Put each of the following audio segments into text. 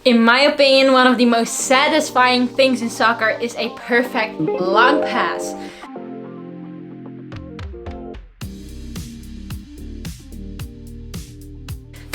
In my opinion, one of the most satisfying things in soccer is a perfect long pass.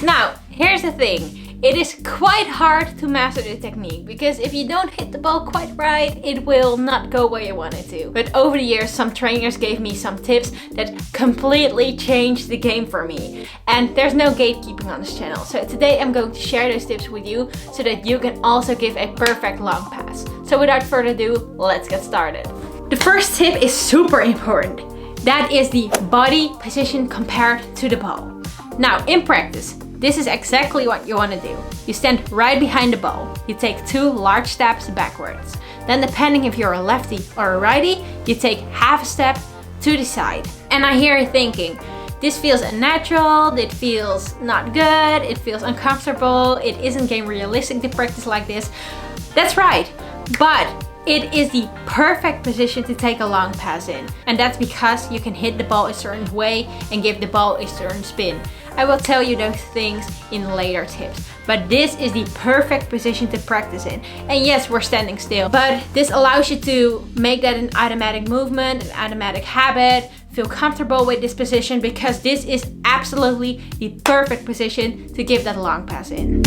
Now, here's the thing. It is quite hard to master the technique because if you don't hit the ball quite right, it will not go where you want it to. But over the years, some trainers gave me some tips that completely changed the game for me. And there's no gatekeeping on this channel. So today I'm going to share those tips with you so that you can also give a perfect long pass. So without further ado, let's get started. The first tip is super important. That is the body position compared to the ball. Now, in practice, this is exactly what you want to do. You stand right behind the ball. You take 2 large steps backwards. Then depending if you're a lefty or a righty, you take half a step to the side. And I hear you thinking, this feels unnatural, it feels not good, it feels uncomfortable, it isn't game realistic to practice like this. That's right, but it is the perfect position to take a long pass in. And that's because you can hit the ball a certain way and give the ball a certain spin. I will tell you those things in later tips. But this is the perfect position to practice in. And yes, we're standing still. But this allows you to make that an automatic movement, an automatic habit. Feel comfortable with this position because this is absolutely the perfect position to give that long pass in.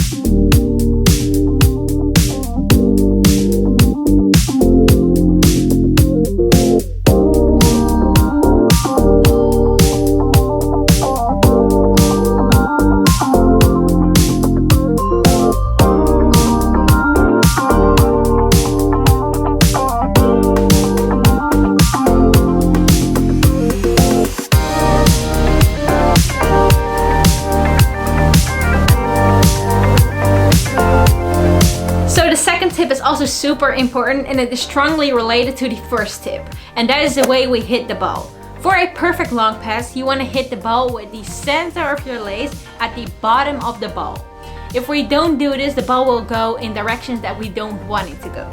Tip is also super important and it is strongly related to the first tip, and that is the way we hit the ball. For a perfect long pass, you want to hit the ball with the center of your lace at the bottom of the ball. If we don't do this, the ball will go in directions that we don't want it to go.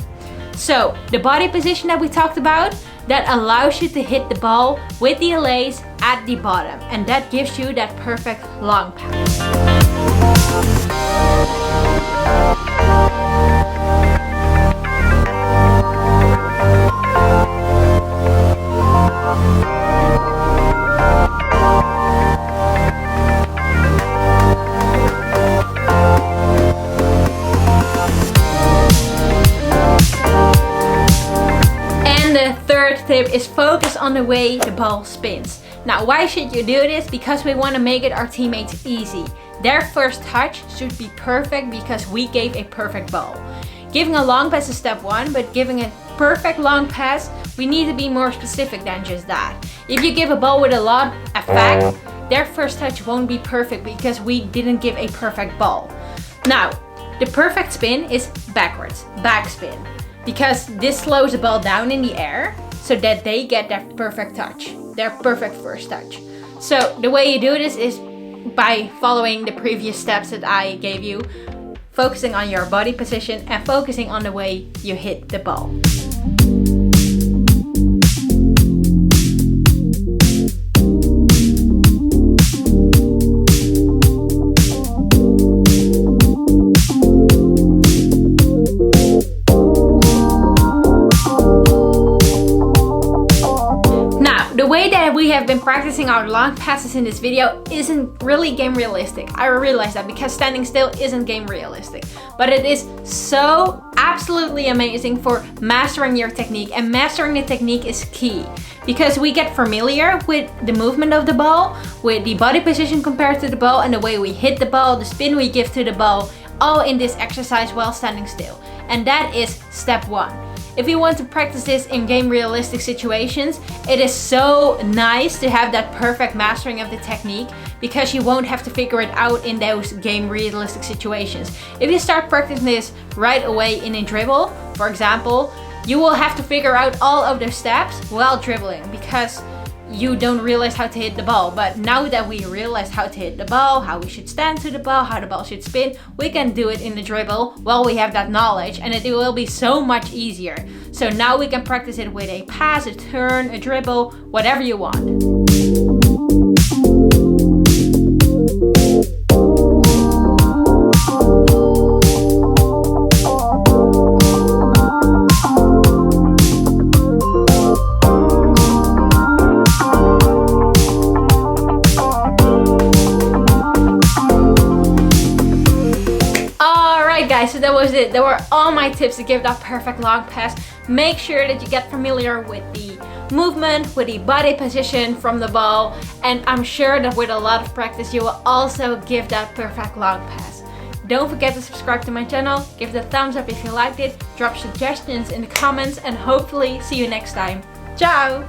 So the body position that we talked about, that allows you to hit the ball with the lace at the bottom, and that gives you that perfect long pass. Tip is focus on the way the ball spins. Now, why should you do this? Because we want to make it our teammates easy. Their first touch should be perfect because we gave a perfect ball. Giving a long pass is step 1, but giving a perfect long pass, we need to be more specific than just that. If you give a ball with a lot of effect, their first touch won't be perfect because we didn't give a perfect ball. Now, the perfect spin is backwards, backspin, because this slows the ball down in the air so that they get that perfect touch, their perfect first touch. So the way you do this is by following the previous steps that I gave you, focusing on your body position and focusing on the way you hit the ball. The way that we have been practicing our long passes in this video isn't really game realistic. I realize that because standing still isn't game realistic. But it is so absolutely amazing for mastering your technique, and mastering the technique is key. Because we get familiar with the movement of the ball, with the body position compared to the ball, and the way we hit the ball, the spin we give to the ball, all in this exercise while standing still. And that is step 1. If you want to practice this in game realistic situations, it is so nice to have that perfect mastering of the technique because you won't have to figure it out in those game realistic situations. If you start practicing this right away in a dribble, for example, you will have to figure out all of those steps while dribbling because you don't realize how to hit the ball. But now that we realize how to hit the ball, how we should stand to the ball, how the ball should spin, we can do it in the dribble while we have that knowledge, and it will be so much easier. So now we can practice it with a pass, a turn, a dribble, whatever you want. guys, so that was it. That were all my tips to give that perfect long pass. Make sure that you get familiar with the movement, with the body position from the ball, and I'm sure that with a lot of practice you will also give that perfect long pass. Don't forget to subscribe to my channel, give it a thumbs up if you liked it, drop suggestions in the comments, and hopefully see you next time. Ciao!